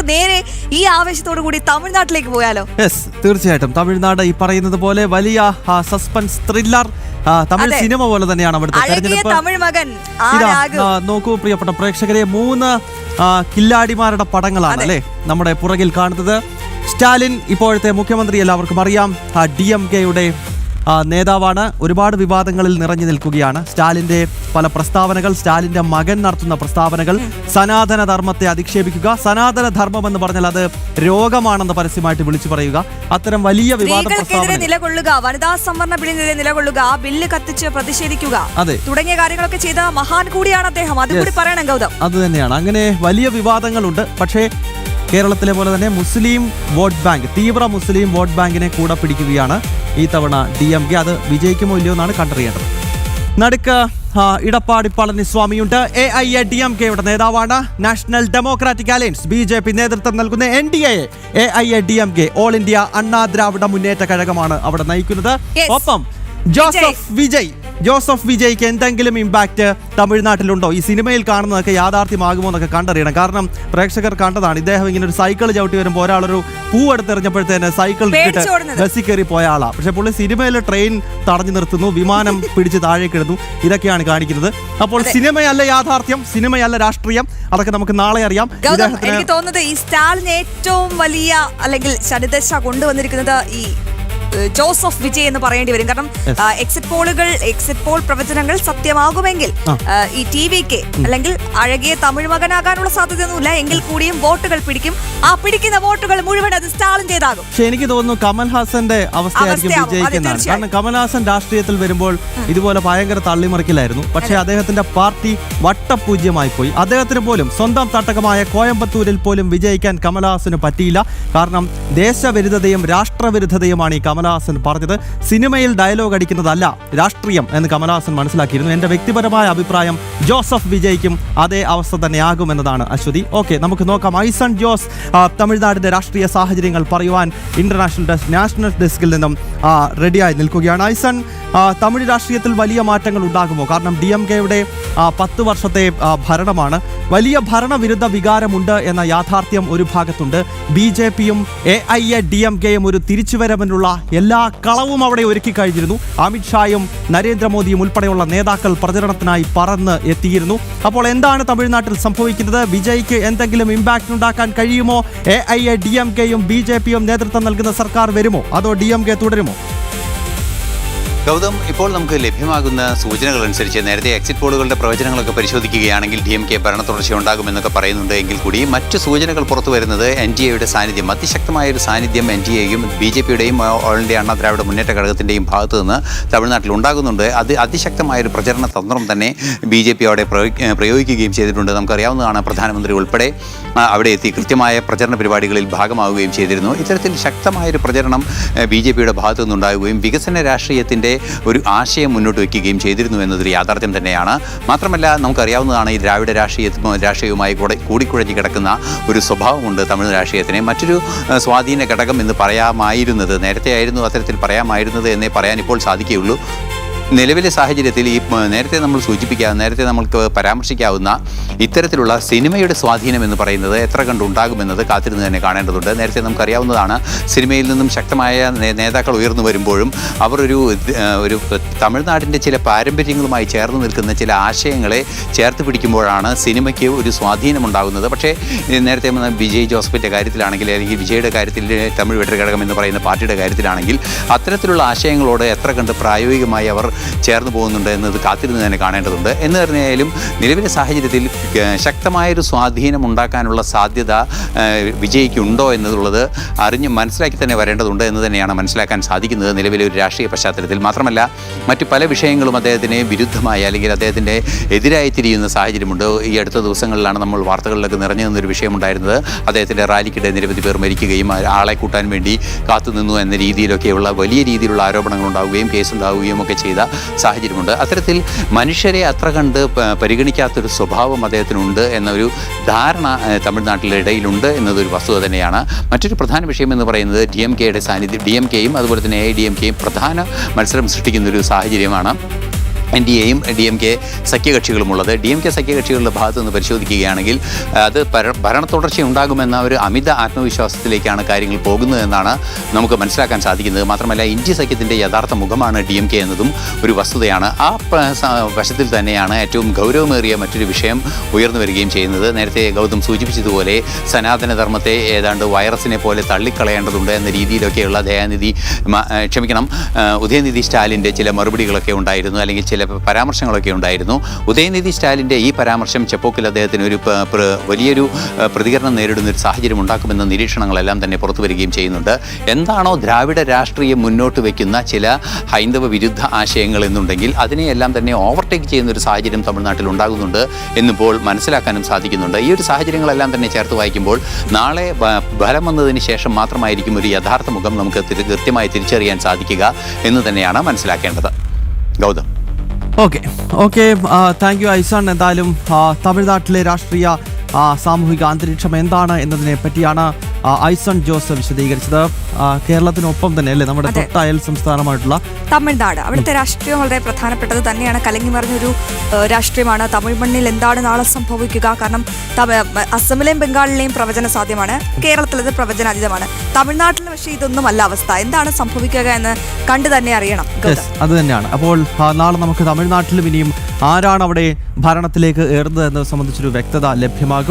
നമുക്ക് നേരെ ഈ ആവേശത്തോടു കൂടി തമിഴ്നാട്ടിലേക്ക് പോയാലോ? തീർച്ചയായിട്ടും. തമിഴ്നാട് ഈ പറയുന്നത് പോലെ വലിയ സസ്പെൻസ് ത്രില്ലർ തമിഴ് സിനിമ പോലെ തന്നെയാണ് അവിടുത്തെ തെരഞ്ഞെടുപ്പ്. നോക്കൂ പ്രിയപ്പെട്ട പ്രേക്ഷകരെ, 3 കില്ലാടിമാരുടെ പടങ്ങളാണ് അല്ലേ നമ്മുടെ പുറകിൽ കാണുന്നത്. സ്റ്റാലിൻ ഇപ്പോഴത്തെ മുഖ്യമന്ത്രി എല്ലാവർക്കും അറിയാം, DMK-യുടെ നേതാവാണ്. ഒരുപാട് വിവാദങ്ങളിൽ നിറഞ്ഞു നിൽക്കുകയാണ് സ്റ്റാലിന്റെ പല പ്രസ്താവനകൾ, സ്റ്റാലിന്റെ മകൻ നടത്തുന്ന പ്രസ്താവനകൾ. സനാതന ധർമ്മത്തെ അധിക്ഷേപിക്കുക, സനാതന ധർമ്മം എന്ന് പറഞ്ഞാൽ അത് രോഗമാണെന്ന് പരസ്യമായിട്ട് വിളിച്ചു പറയുക, അത്തരം വലിയ വിവാദ പ്രസ്താവന നിലകൊള്ളുക, വനിതാ സംവരണ ബില്ലിനെതിരെ നിലകൊള്ളുക, ആ ബില്ല് കത്തിച്ച് പ്രതിഷേധിക്കുക, തുടങ്ങിയ കാര്യങ്ങളൊക്കെ ചെയ്ത മഹാൻ കൂടിയാണ് അദ്ദേഹം. അതുകൂടി പറയണം ഗൗതം. അത് തന്നെയാണ്. അങ്ങനെ വലിയ വിവാദങ്ങളുണ്ട്. പക്ഷേ കേരളത്തിലെ പോലെ തന്നെ മുസ്ലിം വോട്ട് ബാങ്ക്, തീവ്ര മുസ്ലിം വോട്ട് ബാങ്കിനെ കൂടെ പിടിക്കുകയാണ് ഈ തവണ DMK. അത് വിജയിക്കുമോ ഇല്ലയോ എന്നാണ് കണ്ടറിയേണ്ടത്. നടുക്ക് ഇടപ്പാടി പളനിസ്വാമിയുണ്ട്. AIADMK-യുടെ നേതാവാണ്. നാഷണൽ ഡെമോക്രാറ്റിക് അലയൻസ് BJP നേതൃത്വം നൽകുന്ന NDA AIADMK ഓൾ ഇന്ത്യ അണ്ണാ ദ്രാവിഡ മുന്നേറ്റ കഴകമാണ് അവിടെ നയിക്കുന്നത്. ഒപ്പം ജോസഫ് വിജയ്ക്ക് എന്തെങ്കിലും ഇമ്പാക്ട് തമിഴ്നാട്ടിലുണ്ടോ? ഈ സിനിമയിൽ കാണുന്നതൊക്കെ യാഥാർത്ഥ്യമാകുമോ എന്നൊക്കെ കണ്ടറിയണം. കാരണം പ്രേക്ഷകർ കണ്ടതാണ്, ഇദ്ദേഹം ഇങ്ങനെ ഒരു സൈക്കിൾ ചവിട്ടി വരുമ്പോൾ ഒരാളൊരു പൂ എടുത്തെറിഞ്ഞപ്പോഴത്തേന് സൈക്കിൾ ബസ്സിൽ കയറി പോയ ആളാണ്. പക്ഷെ പുള്ളി സിനിമയിൽ ട്രെയിൻ തടഞ്ഞു നിർത്തുന്നു, വിമാനം പിടിച്ച് താഴേക്ക് ഇടുന്നു, ഇതൊക്കെയാണ് കാണിക്കുന്നത്. അപ്പോൾ സിനിമയല്ല യാഥാർത്ഥ്യം, സിനിമയല്ല രാഷ്ട്രീയം, അതൊക്കെ നമുക്ക് നാളെ അറിയാം. എനിക്ക് തോന്നുന്നത് ഈ സ്റ്റാലിന് ഏറ്റവും വലിയ അല്ലെങ്കിൽ ശനിദശ കൊണ്ടുവന്നിരിക്കുന്നത് ഈ ജോസഫ് വിജയ് എന്ന് പറയേണ്ടി വരും. കാരണം എക്സിറ്റ് പോൾ പ്രവചനങ്ങൾ സത്യമാകുമെങ്കിൽ ഈ TVK അല്ലെങ്കിൽ അഴകിയ തമിഴ് മകനാകാനുള്ള സാധ്യതയൊന്നുമില്ല. എങ്കിൽ കൂടിയും വോട്ടുകൾ പിടിക്കും. ആ പിടിക്കുന്ന വോട്ടുകൾ മുഴുവൻ അത് സ്റ്റാലിൻ ചെയ്താകും. പക്ഷെ എനിക്ക് തോന്നുന്നു കമൽഹാസന്റെ അവസ്ഥയായിരിക്കും വിജയിക്കുന്നതാണ്. കാരണം കമൽഹാസൻ രാഷ്ട്രീയത്തിൽ വരുമ്പോൾ ഇതുപോലെ ഭയങ്കര തള്ളിമറിക്കലായിരുന്നു. പക്ഷെ അദ്ദേഹത്തിന്റെ പാർട്ടി വട്ടപൂജ്യമായി പോയി. അദ്ദേഹത്തിന് പോലും സ്വന്തം തട്ടകമായ കോയമ്പത്തൂരിൽ പോലും വിജയിക്കാൻ കമൽഹാസന് പറ്റിയില്ല. കാരണം ദേശവിരുദ്ധതയും രാഷ്ട്രവിരുദ്ധതയുമാണ് ഈ കമൽഹാസൻ പറഞ്ഞത്. സിനിമയിൽ ഡയലോഗ് അടിക്കുന്നതല്ല രാഷ്ട്രീയം എന്ന് കമൽഹാസൻ മനസ്സിലാക്കിയിരുന്നു. എന്റെ വ്യക്തിപരമായ അഭിപ്രായം ജോസഫ് വിജയ്ക്കും അതേ അവസ്ഥ തന്നെയാകുമെന്നതാണ് അശ്വതി. ഓക്കെ, നമുക്ക് നോക്കാം. ഐസൺ ജോസ് തമിഴ്നാടിന്റെ രാഷ്ട്രീയ സാഹചര്യങ്ങൾ പറയുവാൻ നാഷണൽ ഡെസ്കിൽ നിന്നും റെഡിയായി നിൽക്കുകയാണ്. ഐസൺ, തമിഴ് രാഷ്ട്രീയത്തിൽ വലിയ മാറ്റങ്ങൾ ഉണ്ടാകുമോ? കാരണം DMK-യുടെ 10 വർഷത്തെ ഭരണമാണ്. വലിയ ഭരണവിരുദ്ധ വികാരമുണ്ട് എന്ന യാഥാർത്ഥ്യം ഒരു ഭാഗത്തുണ്ട്. BJP-യും AIADMK-യും ഒരു തിരിച്ചുവരവിനുള്ള എല്ലാ കളവും അവിടെ ഒരുക്കി കഴിഞ്ഞിരുന്നു. അമിത്ഷായും നരേന്ദ്രമോദിയും ഉൾപ്പെടെയുള്ള നേതാക്കൾ പ്രചരണത്തിനായി പറന്ന് എത്തിയിരുന്നു. അപ്പോൾ എന്താണ് തമിഴ്നാട്ടിൽ സംഭവിക്കുന്നത്? വിജയ്ക്ക് എന്തെങ്കിലും ഇമ്പാക്ട് ഉണ്ടാക്കാൻ കഴിയുമോ? AIADMK-യും BJP-യും നേതൃത്വം നൽകുന്ന സർക്കാർ വരുമോ, അതോ DMK തുടരുമോ? ഗൗതം, ഇപ്പോൾ നമുക്ക് ലഭ്യമാകുന്ന സൂചനകൾ അനുസരിച്ച് നേരത്തെ എക്സിറ്റ് പോളുകളുടെ പ്രവചനങ്ങളൊക്കെ പരിശോധിക്കുകയാണെങ്കിൽ DMK ഭരണ തുടർച്ച ഉണ്ടാകുമെന്നൊക്കെ പറയുന്നുണ്ട്. എങ്കിൽ കൂടി മറ്റ് സൂചനകൾ പുറത്തു വരുന്നത് NDA-യുടെ സാന്നിധ്യം, അതിശക്തമായൊരു സാന്നിധ്യം NDA-യും BJP-യുടെയും ഓൾ ഇന്ത്യ അണ്ണാ ദ്രാവിഡ മുന്നേറ്റ ഘടകത്തിൻ്റെയും ഭാഗത്തു നിന്ന് തമിഴ്നാട്ടിൽ ഉണ്ടാകുന്നുണ്ട്. അത് അതിശക്തമായൊരു പ്രചരണ തന്ത്രം തന്നെ BJP അവിടെ പ്രയോഗിക്കുകയും ചെയ്തിട്ടുണ്ട്. നമുക്കറിയാവുന്നതാണ്, പ്രധാനമന്ത്രി ഉൾപ്പെടെ അവിടെ എത്തി കൃത്യമായ പ്രചരണ പരിപാടികളിൽ ഭാഗമാവുകയും ചെയ്തിരുന്നു. ഇത്തരത്തിൽ ശക്തമായൊരു പ്രചരണം BJP-യുടെ ഭാഗത്തു നിന്നുണ്ടാകുകയും വികസന രാഷ്ട്രീയത്തിൻ്റെ ഒരു ആശയം മുന്നോട്ട് വയ്ക്കുകയും ചെയ്തിരുന്നു എന്നതൊരു യാഥാർത്ഥ്യം തന്നെയാണ്. മാത്രമല്ല, നമുക്കറിയാവുന്നതാണ് ഈ ദ്രാവിഡ രാഷ്ട്രീയവുമായി കൂടിക്കുഴഞ്ഞ് കിടക്കുന്ന ഒരു സ്വഭാവമുണ്ട് തമിഴ് രാഷ്ട്രീയത്തിന്. മറ്റൊരു സ്വാധീന ഘടകം എന്ന് പറയാമായിരുന്നത്, നേരത്തെ ആയിരുന്നു അത്തരത്തിൽ പറയാമായിരുന്നത് എന്നേ പറയാൻ ഇപ്പോൾ സാധിക്കുകയുള്ളൂ. നിലവിലെ സാഹചര്യത്തിൽ ഈ നേരത്തെ നമ്മൾക്ക് പരാമർശിക്കാവുന്ന ഇത്തരത്തിലുള്ള സിനിമയുടെ സ്വാധീനം എന്ന് പറയുന്നത് എത്ര കണ്ടുണ്ടാകുമെന്നത് കാത്തിരുന്ന് തന്നെ കാണേണ്ടതുണ്ട്. നേരത്തെ നമുക്കറിയാവുന്നതാണ്, സിനിമയിൽ നിന്നും ശക്തമായ നേതാക്കൾ ഉയർന്നു വരുമ്പോഴും അവർ ഒരു തമിഴ്നാടിൻ്റെ ചില പാരമ്പര്യങ്ങളുമായി ചേർന്ന് നിൽക്കുന്ന ചില ആശയങ്ങളെ ചേർത്ത് പിടിക്കുമ്പോഴാണ് സിനിമയ്ക്ക് ഒരു സ്വാധീനമുണ്ടാകുന്നത്. പക്ഷേ നേരത്തെ വിജയ് ജോസഫിൻ്റെ കാര്യത്തിലാണെങ്കിൽ, അല്ലെങ്കിൽ വിജയുടെ കാര്യത്തിൽ തമിഴ് വെട്ടർ ഘടകം എന്ന് പറയുന്ന പാർട്ടിയുടെ കാര്യത്തിലാണെങ്കിൽ അത്തരത്തിലുള്ള ആശയങ്ങളോട് എത്ര കണ്ട് പ്രായോഗികമായി അവർ ചേർന്ന് പോകുന്നുണ്ട് എന്നത് കാത്തിരുന്ന് തന്നെ കാണേണ്ടതുണ്ട്. എന്ന് പറഞ്ഞാലും നിലവിലെ സാഹചര്യത്തിൽ ശക്തമായൊരു സ്വാധീനം ഉണ്ടാക്കാനുള്ള സാധ്യത വിജയ്ക്കുണ്ടോ എന്നുള്ളത് മനസ്സിലാക്കി തന്നെ വരേണ്ടതുണ്ട് എന്ന് തന്നെയാണ് മനസ്സിലാക്കാൻ സാധിക്കുന്നത് നിലവിലെ ഒരു രാഷ്ട്രീയ പശ്ചാത്തലത്തിൽ. മാത്രമല്ല, മറ്റു പല വിഷയങ്ങളും അദ്ദേഹത്തിന് വിരുദ്ധമായി അല്ലെങ്കിൽ അദ്ദേഹത്തിൻ്റെ എതിരായി തിരിയുന്ന സാഹചര്യമുണ്ട്. ഈ അടുത്ത ദിവസങ്ങളിലാണ് നമ്മൾ വാർത്തകളിലൊക്കെ നിറഞ്ഞു നിന്നൊരു വിഷയമുണ്ടായിരുന്നത്. അദ്ദേഹത്തിൻ്റെ റാലിക്കിടെ നിരവധി പേർ മരിക്കുകയും ആളെ കൂട്ടാൻ വേണ്ടി കാത്തുനിന്നു എന്ന രീതിയിലൊക്കെയുള്ള വലിയ രീതിയിലുള്ള ആരോപണങ്ങൾ ഉണ്ടാവുകയും കേസുണ്ടാവുകയും ഒക്കെ ചെയ്ത സാഹചര്യമുണ്ട്. അത്തരത്തിൽ മനുഷ്യരെ അത്ര കണ്ട് പരിഗണിക്കാത്തൊരു സ്വഭാവം അദ്ദേഹത്തിനുണ്ട് എന്നൊരു ധാരണ തമിഴ്നാട്ടിലെ ഇടയിലുണ്ട് എന്നതൊരു വസ്തുത തന്നെയാണ്. മറ്റൊരു പ്രധാന വിഷയം എന്ന് പറയുന്നത് DMK-യുടെ സാന്നിധ്യം, DMK-യും അതുപോലെ തന്നെ AIADMK-യും പ്രധാന മത്സരം സൃഷ്ടിക്കുന്നൊരു സാഹചര്യമാണ്. NDAയും DMK സഖ്യകക്ഷികളുമുള്ളത്. DMK സഖ്യകക്ഷികളുടെ ഭാഗത്തു നിന്ന് പരിശോധിക്കുകയാണെങ്കിൽ അത് ഭരണ തുടർച്ച ഉണ്ടാകുമെന്ന ഒരു അമിത ആത്മവിശ്വാസത്തിലേക്കാണ് കാര്യങ്ങൾ പോകുന്നതെന്നാണ് നമുക്ക് മനസ്സിലാക്കാൻ സാധിക്കുന്നത്. മാത്രമല്ല ഇന്ത്യ സഖ്യത്തിൻ്റെ യഥാർത്ഥ മുഖമാണ് DMK എന്നതും ഒരു വസ്തുതയാണ്. ആ വശത്തിൽ തന്നെയാണ് ഏറ്റവും ഗൗരവമേറിയ മറ്റൊരു വിഷയം ഉയർന്നു വരികയും ചെയ്യുന്നത്. നേരത്തെ ഗൗതം സൂചിപ്പിച്ചതുപോലെ സനാതനധർമ്മത്തെ ഏതാണ്ട് വൈറസിനെ പോലെ തള്ളിക്കളയേണ്ടതുണ്ട് എന്ന രീതിയിലൊക്കെയുള്ള ഉദയനിധി സ്റ്റാലിൻ്റെ ചില മറുപടികളൊക്കെ ഉണ്ടായിരുന്നു, അല്ലെങ്കിൽ ചില പരാമർശങ്ങളൊക്കെ ഉണ്ടായിരുന്നു. ഉദയനിധി സ്റ്റാലിൻ്റെ ഈ പരാമർശം ചെപ്പോക്കിൽ അദ്ദേഹത്തിന് ഒരു വലിയൊരു പ്രതികരണം നേരിടുന്ന ഒരു സാഹചര്യം ഉണ്ടാക്കുമെന്ന നിരീക്ഷണങ്ങളെല്ലാം തന്നെ പുറത്തു വരികയും ചെയ്യുന്നുണ്ട്. എന്താണോ ദ്രാവിഡ രാഷ്ട്രീയം മുന്നോട്ട് വയ്ക്കുന്ന ചില ഹൈന്ദവ വിരുദ്ധ ആശയങ്ങൾ എന്നുണ്ടെങ്കിൽ അതിനെയെല്ലാം തന്നെ ഓവർടേക്ക് ചെയ്യുന്ന ഒരു സാഹചര്യം തമിഴ്നാട്ടിൽ ഉണ്ടാകുന്നുണ്ട് എന്നിപ്പോൾ മനസ്സിലാക്കാനും സാധിക്കുന്നുണ്ട്. ഈ ഒരു സാഹചര്യങ്ങളെല്ലാം തന്നെ ചേർത്ത് വായിക്കുമ്പോൾ നാളെ ഫലം വന്നതിന് ശേഷം മാത്രമായിരിക്കും ഒരു യഥാർത്ഥ മുഖം നമുക്ക് കൃത്യമായി തിരിച്ചറിയാൻ സാധിക്കുക എന്ന് തന്നെയാണ് മനസ്സിലാക്കേണ്ടത്. Gautam. Okay thank you Aizan. എന്തായാലും തമിഴ്നാട്ടിലെ രാഷ്ട്രീയ സാമൂഹിക അന്തരീക്ഷം എന്താണ് എന്നതിനെ പറ്റിയാണ് ഐസൺ ജോസ് വിശദീകരിച്ചത്. കേരളത്തിനൊപ്പം തന്നെ അല്ലേ നമ്മുടെ തൊട്ട അയൽ സംസ്ഥാനമായിട്ടുള്ള തമിഴ്നാട്, അവിടുത്തെ രാഷ്ട്രീയം വളരെ പ്രധാനപ്പെട്ടത് തന്നെയാണ്. കലങ്ങി മറിഞ്ഞൊരു രാഷ്ട്രീയമാണ്. തമിഴ് മണ്ണിൽ എന്താണ് നാളെ സംഭവിക്കുക? കാരണം അസമിലെയും ബംഗാളിലെയും പ്രവചന സാധ്യമാണ്, കേരളത്തിലത് പ്രവചനാതീതമാണ്. തമിഴ്നാട്ടിൽ പക്ഷേ ഇതൊന്നുമല്ല അവസ്ഥ. എന്താണ് സംഭവിക്കുക എന്ന് കണ്ടു തന്നെ അറിയണം. അത് തന്നെയാണ്. അപ്പോൾ നാളെ നമുക്ക് തമിഴ്നാട്ടിലും ഇനിയും ആരാണ് അവിടെ ഭരണത്തിലേക്ക് ഏറുന്നത് എന്നത് സംബന്ധിച്ചൊരു വ്യക്തത ലഭ്യമാകും.